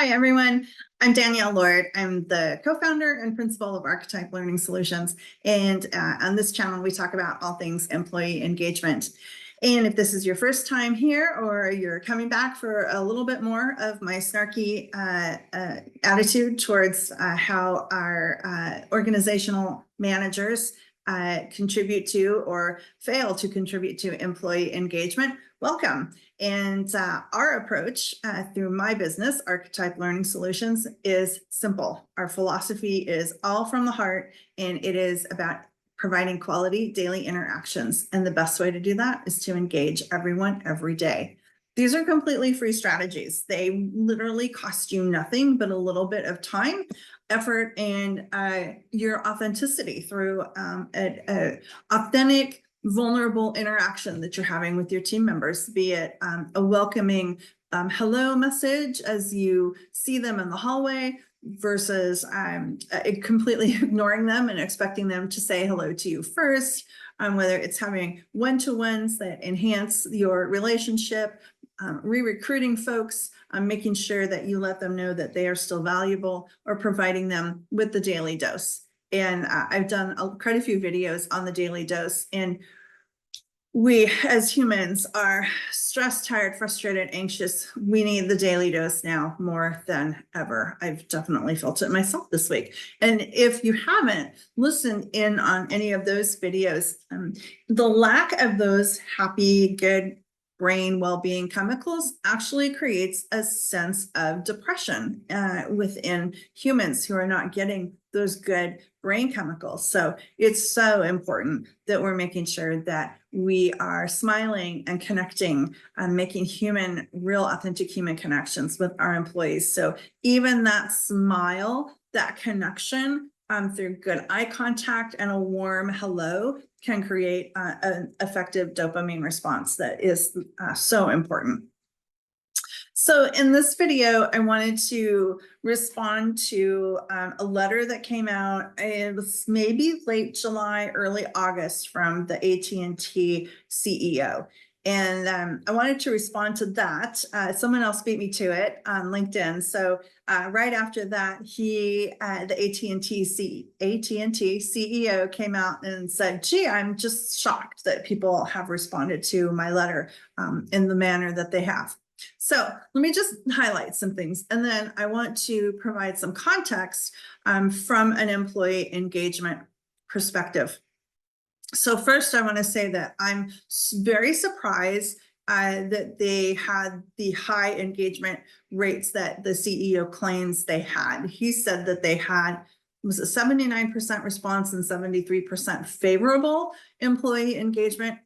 Hi, everyone. I'm Danielle Lord. I'm the co-founder and principal of Archetype Learning Solutions. And on this channel, we talk about all things employee engagement. And if this is your first time here, or you're coming back for a little bit more of my snarky attitude towards how our organizational managers contribute to or fail to contribute to employee engagement, welcome. And our approach through my business, Archetype Learning Solutions, is simple. Our philosophy is all from the heart, and it is about providing quality daily interactions. And the best way to do that is to engage everyone every day. These are completely free strategies. They literally cost you nothing but a little bit of time, effort, and your authenticity through an authentic, vulnerable interaction that you're having with your team members, be it a welcoming hello message as you see them in the hallway versus completely ignoring them and expecting them to say hello to you first, whether it's having one-to-ones that enhance your relationship, re-recruiting folks, making sure that you let them know that they are still valuable, or providing them with the daily dose. And I've done quite a few videos on the daily dose, and we as humans are stressed, tired, frustrated, anxious. We need the daily dose now more than ever. I've definitely felt it myself this week. And if you haven't listened in on any of those videos, the lack of those happy, good brain well-being chemicals actually creates a sense of depression within humans who are not getting those good brain chemicals. So it's so important that we're making sure that we are smiling and connecting and making real authentic human connections with our employees. So even that smile, that connection through good eye contact and a warm hello can create an effective dopamine response that is so important. So in this video, I wanted to respond to a letter that came out. It was maybe late July, early August from the AT&T CEO. And I wanted to respond to that. Someone else beat me to it on LinkedIn. So right after that, the AT&T CEO came out and said, gee, I'm just shocked that people have responded to my letter in the manner that they have. So let me just highlight some things, and then I want to provide some context from an employee engagement perspective. So first, I want to say that I'm very surprised that they had the high engagement rates that the CEO claims they had. He said that they had was a 79% response and 73% favorable employee engagement.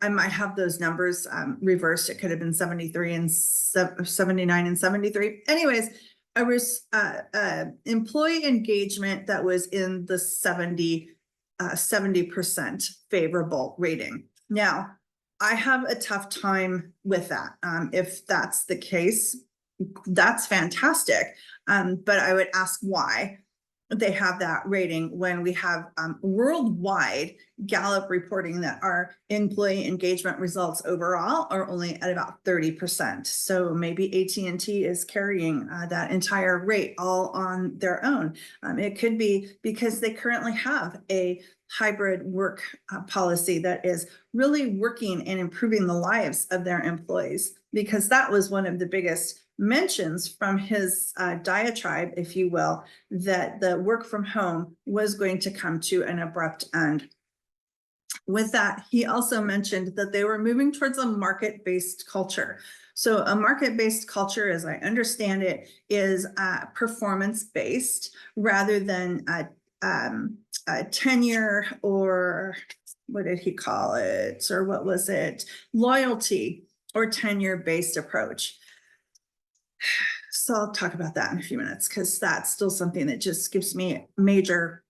I might have those numbers reversed. It could have been 73 and 79 and 73. Anyways, I was employee engagement that was in the 70% favorable rating. Now, I have a tough time with that. If that's the case, that's fantastic. But I would ask why they have that rating when we have worldwide Gallup reporting that our employee engagement results overall are only at about 30%. So maybe AT&T is carrying that entire rate all on their own. It could be because they currently have a hybrid work policy that is really working and improving the lives of their employees, because that was one of the biggest mentions from his diatribe, if you will, that the work from home was going to come to an abrupt end. With that, he also mentioned that they were moving towards a market-based culture. So a market-based culture, as I understand it, is performance-based rather than tenure, or what did he call it? Or what was it? Loyalty or tenure-based approach. So I'll talk about that in a few minutes, because that's still something that just gives me major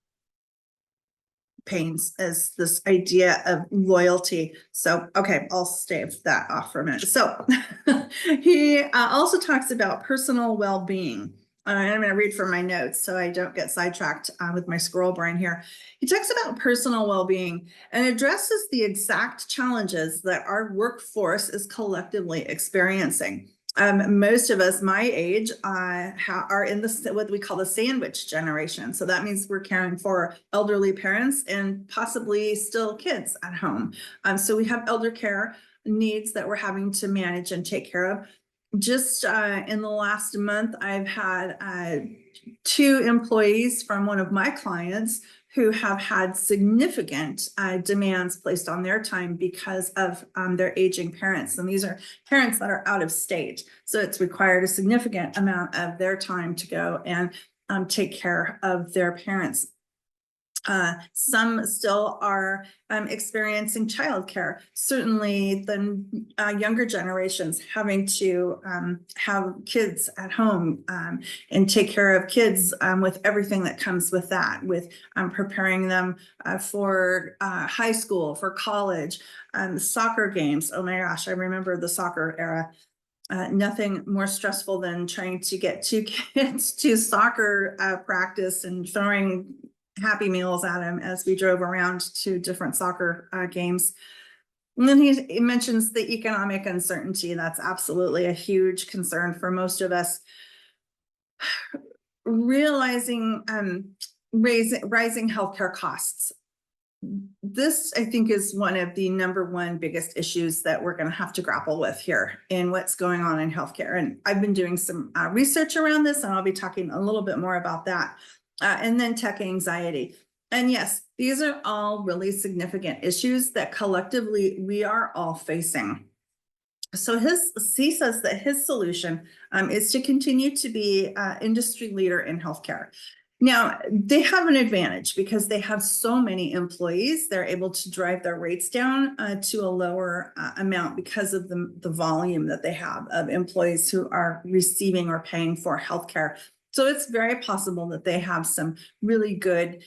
pains, as this idea of loyalty. So, okay, I'll stave that off for a minute. So he also talks about personal well-being. I'm going to read from my notes so I don't get sidetracked with my squirrel brain here. He talks about personal well-being and addresses the exact challenges that our workforce is collectively experiencing. Most of us my age are in what we call the sandwich generation. So that means we're caring for elderly parents and possibly still kids at home. So we have elder care needs that we're having to manage and take care of. Just in the last month, I've had 2 employees from one of my clients who have had significant demands placed on their time because of their aging parents. And these are parents that are out of state. So it's required a significant amount of their time to go and take care of their parents. Some still are experiencing childcare. Certainly the younger generations having to have kids at home and take care of kids with everything that comes with that, with preparing them for high school, for college, soccer games. Oh my gosh, I remember the soccer era. Nothing more stressful than trying to get 2 kids to soccer practice and throwing Happy Meals at him as we drove around to different soccer games. And then he mentions the economic uncertainty. That's absolutely a huge concern for most of us. Realizing rising healthcare costs. This, I think, is one of the #1 biggest issues that we're going to have to grapple with here in what's going on in healthcare. And I've been doing some research around this, and I'll be talking a little bit more about that. And then tech anxiety. And yes, these are all really significant issues that collectively we are all facing. So he says that his solution is to continue to be an industry leader in healthcare. Now, they have an advantage because they have so many employees. They're able to drive their rates down to a lower amount because of the volume that they have of employees who are receiving or paying for healthcare. So it's very possible that they have some really good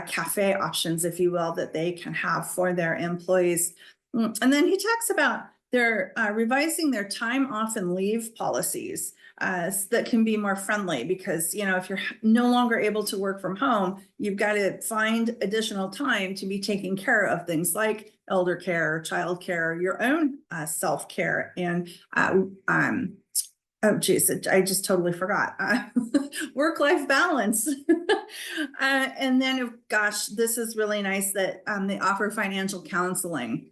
cafe options, if you will, that they can have for their employees. And then he talks about they're revising their time off and leave policies that can be more friendly because, you know, if you're no longer able to work from home, you've got to find additional time to be taking care of things like elder care, child care, your own self-care, and oh, geez, I just totally forgot. Work-life balance. And then, gosh, this is really nice that they offer financial counseling.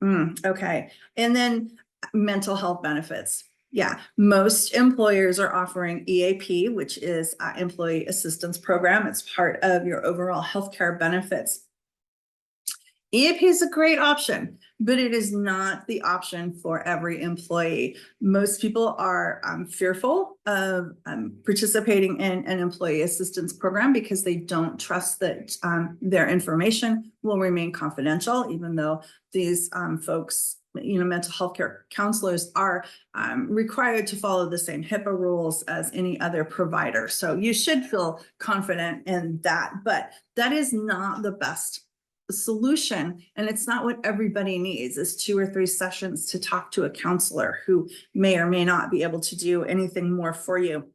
Okay. And then mental health benefits. Yeah, most employers are offering EAP, which is Employee Assistance Program. It's part of your overall healthcare benefits. EAP is a great option, but it is not the option for every employee. Most people are fearful of participating in an employee assistance program because they don't trust that their information will remain confidential, even though these folks, you know, mental health care counselors are required to follow the same HIPAA rules as any other provider. So you should feel confident in that, but that is not the best solution, and it's not what everybody needs is 2 or 3 sessions to talk to a counselor who may or may not be able to do anything more for you.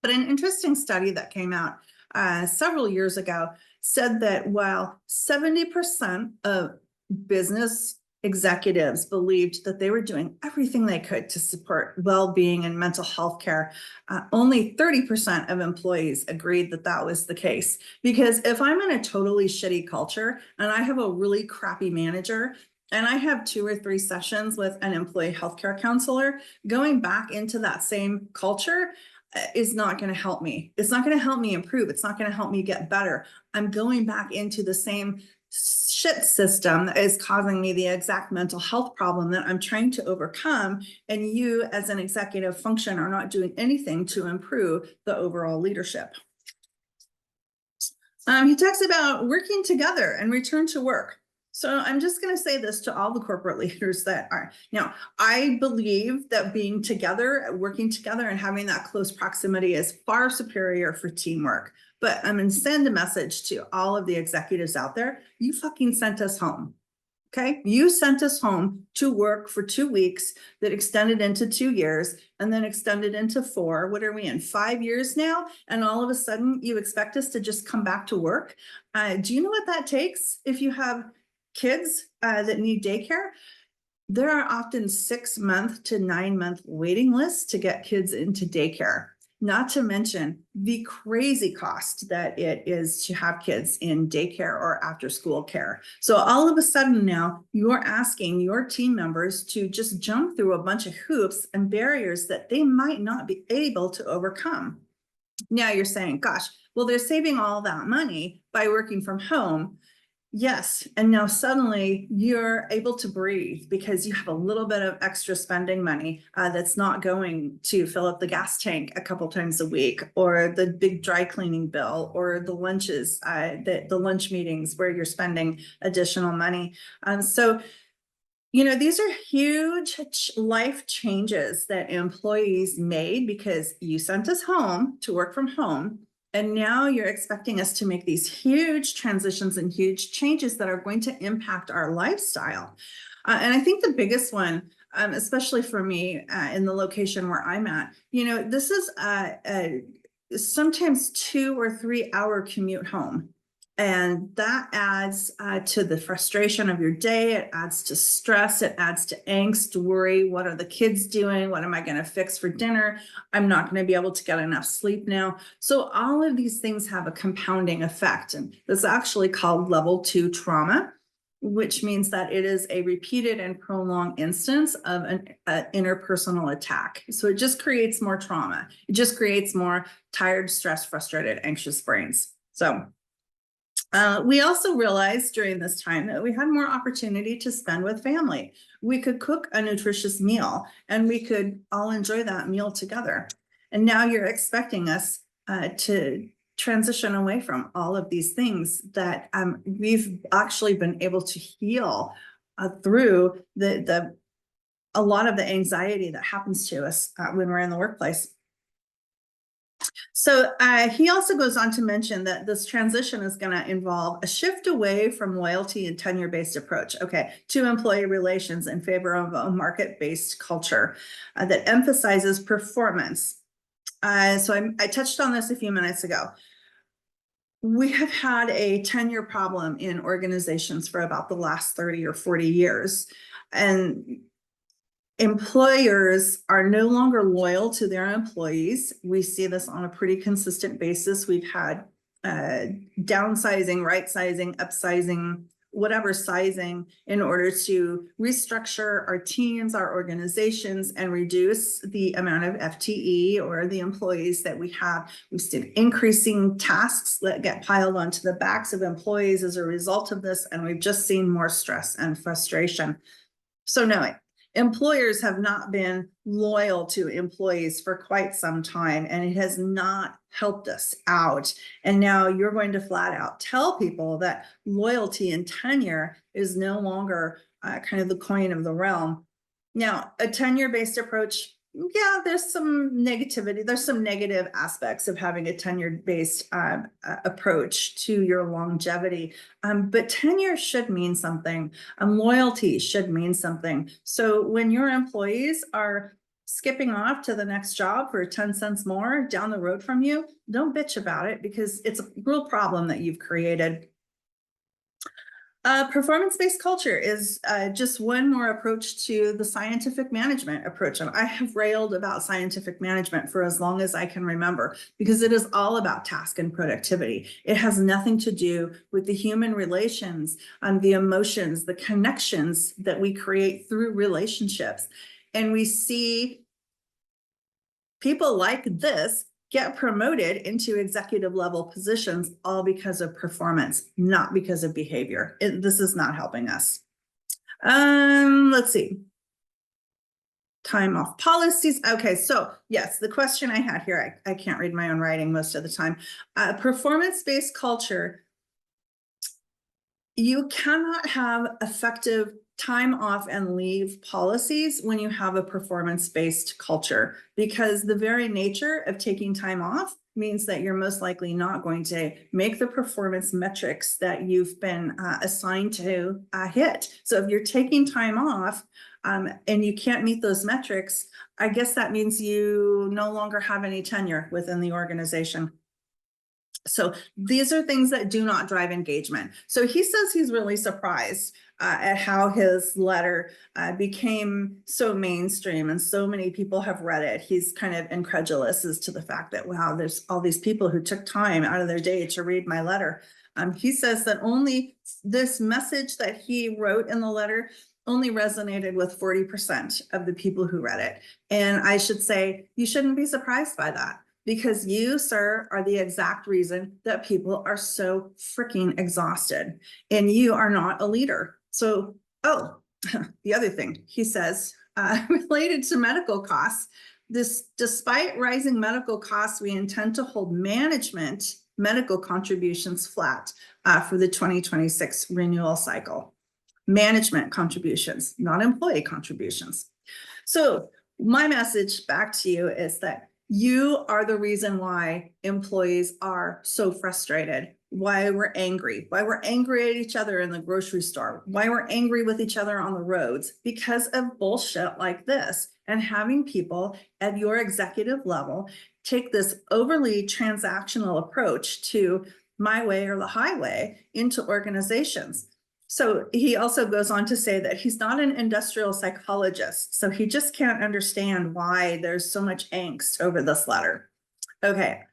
But an interesting study that came out several years ago said that while 70% of business executives believed that they were doing everything they could to support well-being and mental health care, only 30% of employees agreed that that was the case. Because if I'm in a totally shitty culture and I have a really crappy manager and I have 2 or 3 sessions with an employee healthcare counselor, going back into that same culture is not going to help me. It's not going to help me improve. It's not going to help me get better. I'm going back into the same shit system that is causing me the exact mental health problem that I'm trying to overcome. And you as an executive function are not doing anything to improve the overall leadership. He talks about working together and return to work. So I'm just going to say this to all the corporate leaders that are, you know, I believe that being together, working together and having that close proximity is far superior for teamwork. But I'm going to send a message to all of the executives out there. You fucking sent us home. Okay. You sent us home to work for 2 weeks that extended into 2 years and then extended into 4. What are we in? 5 years now? And all of a sudden you expect us to just come back to work. Do you know what that takes if you have kids that need daycare? There are often 6-month to 9-month waiting lists to get kids into daycare, not to mention the crazy cost that it is to have kids in daycare or after school care. So all of a sudden now you're asking your team members to just jump through a bunch of hoops and barriers that they might not be able to overcome. Now you're saying, gosh, well, they're saving all that money by working from home. Yes, and now suddenly you're able to breathe because you have a little bit of extra spending money that's not going to fill up the gas tank a couple times a week, or the big dry cleaning bill, or the lunches, the lunch meetings where you're spending additional money. So, these are huge life changes that employees made because you sent us home to work from home. And now you're expecting us to make these huge transitions and huge changes that are going to impact our lifestyle. And I think the biggest one, especially for me in the location where I'm at, this is sometimes 2 or 3 hour commute home. And that adds to the frustration of your day. It adds to stress. It adds to angst, worry. What are the kids doing? What am I going to fix for dinner? I'm not going to be able to get enough sleep now. So all of these things have a compounding effect. And it's actually called level 2 trauma, which means that it is a repeated and prolonged instance of an interpersonal attack. So it just creates more trauma. It just creates more tired, stressed, frustrated, anxious brains. So we also realized during this time that we had more opportunity to spend with family. We could cook a nutritious meal and we could all enjoy that meal together. And now you're expecting us to transition away from all of these things that we've actually been able to heal through a lot of the anxiety that happens to us when we're in the workplace. So he also goes on to mention that this transition is going to involve a shift away from loyalty and tenure-based approach, to employee relations in favor of a market-based culture that emphasizes performance. So I touched on this a few minutes ago. We have had a tenure problem in organizations for about the last 30 or 40 years. And employers are no longer loyal to their employees. We see this on a pretty consistent basis. We've had downsizing, right sizing, upsizing, whatever sizing in order to restructure our teams, our organizations, and reduce the amount of FTE or the employees that we have. We've seen increasing tasks that get piled onto the backs of employees as a result of this, and we've just seen more stress and frustration. So no, employers have not been loyal to employees for quite some time, and it has not helped us out. And now you're going to flat out tell people that loyalty and tenure is no longer kind of the coin of the realm. Now, a tenure-based approach, yeah, there's some negativity. There's some negative aspects of having a tenure-based approach to your longevity. But tenure should mean something. Loyalty should mean something. So when your employees are skipping off to the next job for 10 cents more down the road from you, don't bitch about it, because it's a real problem that you've created. Performance-based culture is just one more approach to the scientific management approach. And I have railed about scientific management for as long as I can remember, because it is all about task and productivity. It has nothing to do with the human relations, the emotions, the connections that we create through relationships. And we see people like this get promoted into executive level positions all because of performance, not because of behavior. This is not helping us. Let's see. Time off policies. Okay, so yes, the question I had here, I can't read my own writing most of the time. Performance-based culture, you cannot have effective time off and leave policies when you have a performance-based culture, because the very nature of taking time off means that you're most likely not going to make the performance metrics that you've been assigned to hit. So if you're taking time off and you can't meet those metrics, I guess that means you no longer have any tenure within the organization. So these are things that do not drive engagement. So he says he's really surprised at how his letter became so mainstream and so many people have read it. He's kind of incredulous as to the fact that, wow, there's all these people who took time out of their day to read my letter. He says that only this message that he wrote in the letter only resonated with 40% of the people who read it. And I should say, you shouldn't be surprised by that, because you, sir, are the exact reason that people are so freaking exhausted, and you are not a leader. So, the other thing he says, related to medical costs, despite rising medical costs, we intend to hold management medical contributions flat for the 2026 renewal cycle. Management contributions, not employee contributions. So my message back to you is that you are the reason why employees are so frustrated, why we're angry at each other in the grocery store, why we're angry with each other on the roads, because of bullshit like this. And having people at your executive level take this overly transactional approach to my way or the highway into organizations. So he also goes on to say that he's not an industrial psychologist, so he just can't understand why there's so much angst over this letter. Okay.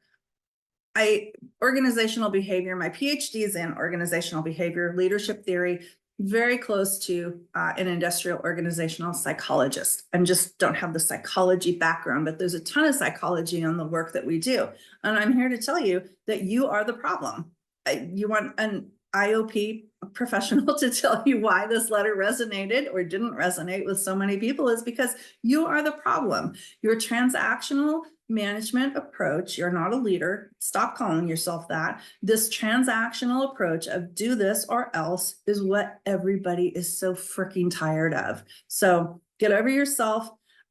Organizational behavior, my PhD is in organizational behavior, leadership theory, very close to an industrial organizational psychologist. I just don't have the psychology background, but there's a ton of psychology on the work that we do. And I'm here to tell you that you are the problem. You want an IOP professional to tell you why this letter resonated or didn't resonate with so many people, is because you are the problem. Your transactional management approach, you're not a leader. Stop calling yourself that. This transactional approach of do this or else is what everybody is so freaking tired of. So get over yourself.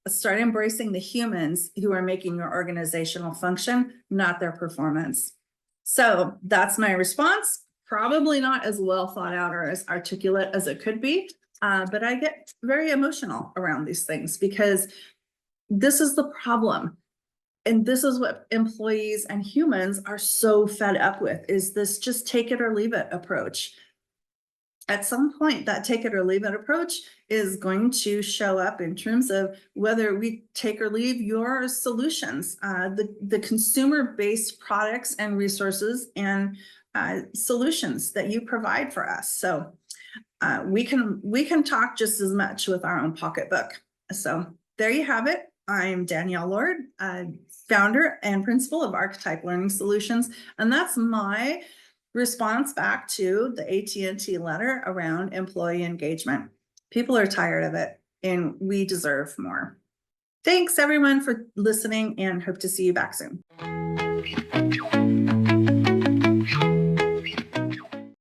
Start embracing the humans who are making your organizational function, not their performance. So that's my response. Probably not as well thought out or as articulate as it could be, but I get very emotional around these things because this is the problem. And this is what employees and humans are so fed up with, is this just take it or leave it approach. At some point, that take it or leave it approach is going to show up in terms of whether we take or leave your solutions, the consumer-based products and resources and solutions that you provide for us. So we can talk just as much with our own pocketbook. So there you have it. I'm Danielle Lord, founder and principal of Archetype Learning Solutions, and that's my response back to the AT&T letter around employee engagement. People are tired of it, and we deserve more. Thanks everyone for listening, and hope to see you back soon.